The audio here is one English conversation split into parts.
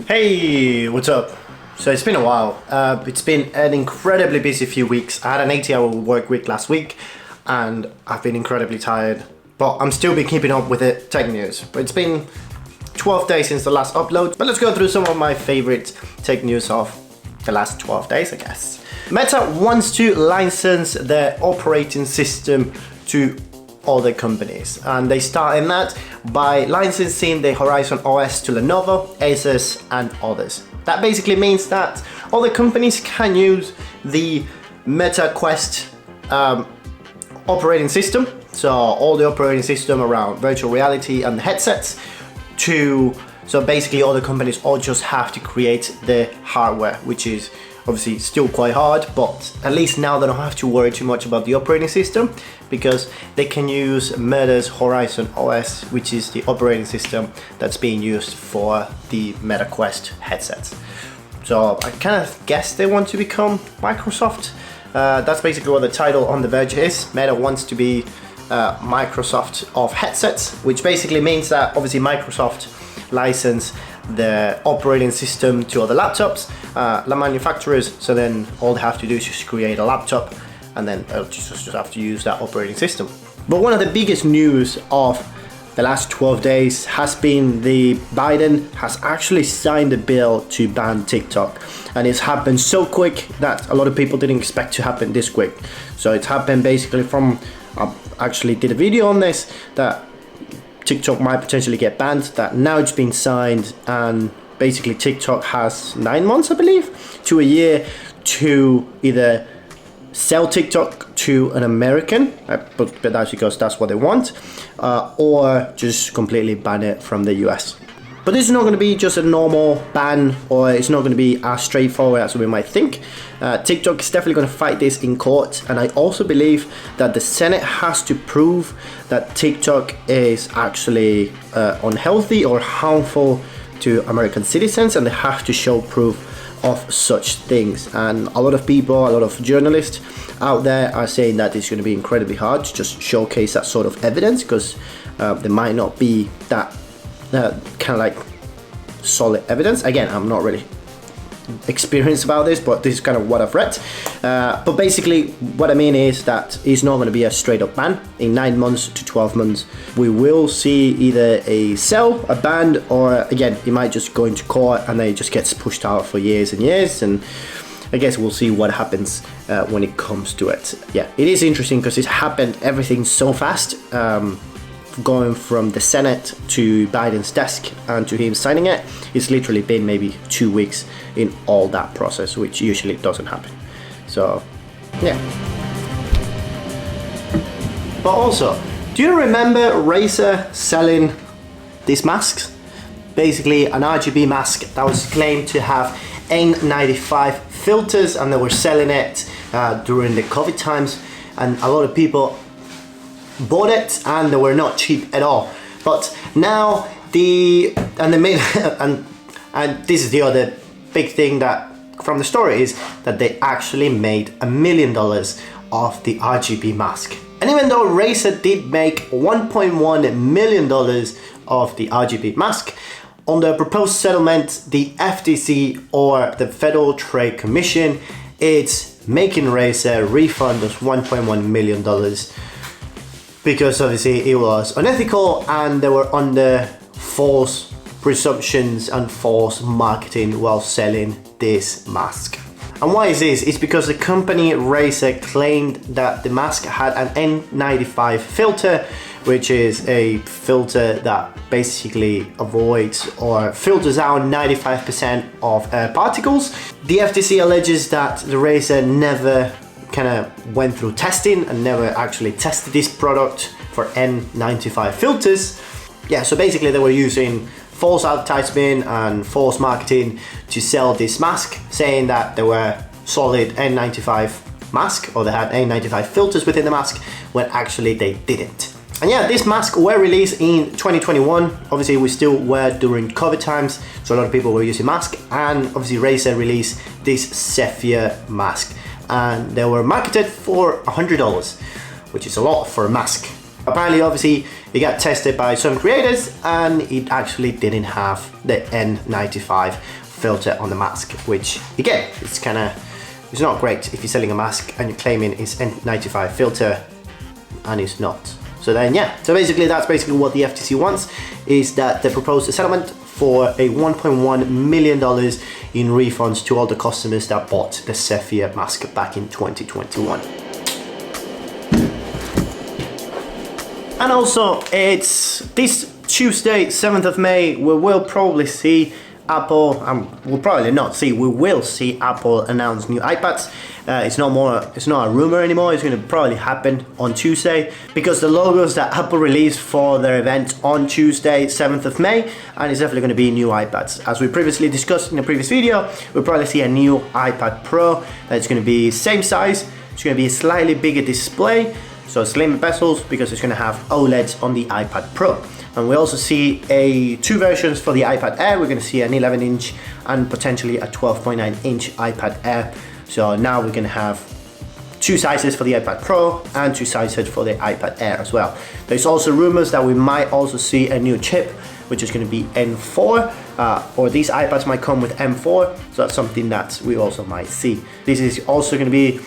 Hey, what's up? So it's been a while. It's been an incredibly busy few weeks. I had an 80-hour work week last week and I've been incredibly tired, but I'm still been keeping up with the tech news. But it's been 12 days since the last upload, but let's go through some of my favorite tech news of the last 12 days, I guess. Meta wants to license their operating system to other companies, and they started that by licensing the Horizon OS to Lenovo, Asus and others. That basically means that other companies can use the Meta Quest operating system, so all the operating system around virtual reality and the headsets, so basically other companies all just have to create the hardware, which is obviously still quite hard, but at least now they don't have to worry too much about the operating system because they can use Meta's Horizon OS, which is the operating system that's being used for the Meta Quest headsets. So I kind of guess they want to become Microsoft. That's basically what the title on The Verge is. Meta wants to be Microsoft of headsets, which basically means that obviously Microsoft license the operating system to other laptops, the manufacturers, so then all they have to do is just create a laptop and then they'll just have to use that operating system. But one of the biggest news of the last 12 days has been Biden has actually signed a bill to ban TikTok, and it's happened so quick that a lot of people didn't expect to happen this quick. So it's happened basically from, I actually did a video on this, that TikTok might potentially get banned, that now it's been signed, and basically TikTok has 9 months, I believe, to a year to either sell TikTok to an American, but that's because that's what they want, or just completely ban it from the US. But this is not going to be just a normal ban, or it's not going to be as straightforward as we might think. TikTok is definitely going to fight this in court, and I also believe that the Senate has to prove that TikTok is actually unhealthy or harmful to American citizens, and they have to show proof of such things. And a lot of people, a lot of journalists out there are saying that it's going to be incredibly hard to just showcase that sort of evidence, because there might not be that kind of like solid evidence. Again, I'm not really experienced about this, but this is kind of what I've read. But basically what I mean is that it's not going to be a straight up ban. In 9 months to 12 months we will see either a ban, or again it might just go into court and then it just gets pushed out for years and years, and I guess we'll see what happens when it comes to it. Yeah, it is interesting because it's happened everything so fast, going from the Senate to Biden's desk and to him signing it. It's literally been maybe 2 weeks in all that process, which usually doesn't happen. So yeah. But also, do you remember Razer selling these masks? Basically an RGB mask that was claimed to have N95 filters, and they were selling it during the COVID times, and a lot of people bought it and they were not cheap at all. But now they made and this is the other big thing that from the story is that they actually made $1 million off the RGB mask. And even though Razer did make $1.1 million of the RGB mask, on the proposed settlement, the FTC, or the Federal Trade Commission, it's making Razer refund those $1.1 million, because obviously it was unethical and they were under false presumptions and false marketing while selling this mask. And why is this? It's because the company Razer claimed that the mask had an N95 filter, which is a filter that basically avoids or filters out 95% of air particles. The FTC alleges that the Razer never kind of went through testing and never actually tested this product for N95 filters. Yeah, so basically they were using false advertisement and false marketing to sell this mask, saying that they were solid N95 mask, or they had N95 filters within the mask, when actually they didn't. And yeah, this mask were released in 2021. Obviously we still were during COVID times, so a lot of people were using mask, and obviously Razer released this Sapphire mask, and they were marketed for $100, which is a lot for a mask. Apparently, obviously, it got tested by some creators and it actually didn't have the N95 filter on the mask, which again, it's not great if you're selling a mask and you're claiming it's N95 filter and it's not. So then, yeah, so basically that's basically what the FTC wants, is that they proposed a settlement for a $1.1 million in refunds to all the customers that bought the Sapphire mask back in 2021. And also, it's this Tuesday, 7th of May, we will probably see Apple, we'll probably not see, we will see Apple announce new iPads. It's not a rumor anymore, it's going to probably happen on Tuesday, because the logos that Apple released for their event on Tuesday, 7th of May, and it's definitely going to be new iPads. As we previously discussed in the previous video, we'll probably see a new iPad Pro that's going to be same size, it's going to be a slightly bigger display, so slimmer bezels, because it's going to have OLEDs on the iPad Pro. And we also see two versions for the iPad Air. We're going to see an 11-inch and potentially a 12.9-inch iPad Air. So now we're going to have two sizes for the iPad Pro and two sizes for the iPad Air as well. There's also rumors that we might also see a new chip, which is going to be M4, or these iPads might come with M4. So that's something that we also might see. This is also going to be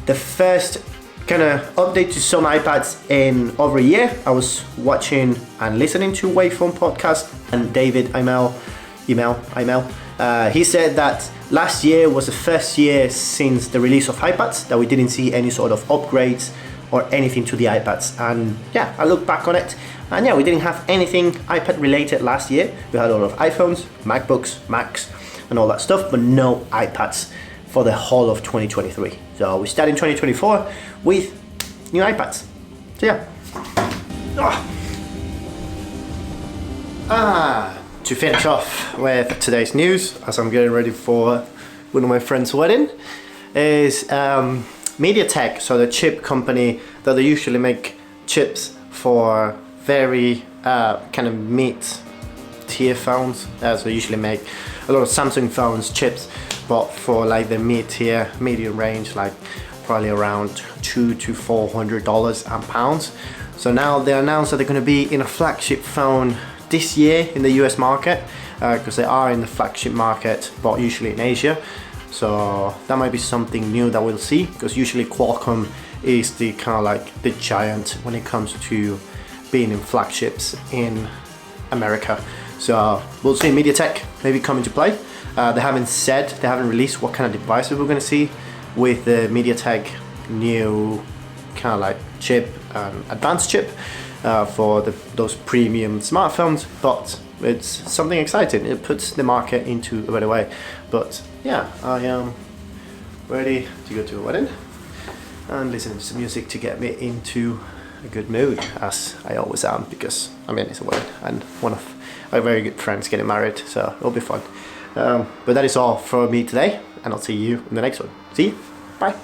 the first kind of update to some iPads in over a year. I was watching and listening to Waveform podcast, and David Imel, he said that last year was the first year since the release of iPads that we didn't see any sort of upgrades or anything to the iPads. And yeah, I look back on it, and yeah, we didn't have anything iPad related last year. We had a lot of iPhones, MacBooks, Macs, and all that stuff, but no iPads for the whole of 2023. So we start in 2024 with new iPads. So yeah. To finish off with today's news, as I'm getting ready for one of my friend's wedding, is Mediatek, so the chip company that they usually make chips for very kind of mid-tier phones. So they usually make a lot of Samsung phones chips, but for like the mid-tier, medium range, like probably around $200 to $400 and pounds. So now they announced that they're going to be in a flagship phone this year in the US market, because they are in the flagship market, but usually in Asia. So that might be something new that we'll see, because usually Qualcomm is the kind of like the giant when it comes to being in flagships in America. So we'll see Mediatek maybe come into play. They haven't released what kind of devices we're going to see with the Mediatek new kind of like chip, advanced chip for those premium smartphones, but it's something exciting. It puts the market into a better way. But yeah, I am ready to go to a wedding and listen to some music to get me into a good mood, as I always am, because I mean it's a wedding and one of my very good friends getting married, so it'll be fun. But that is all for me today, and I'll see you in the next one. See you, bye.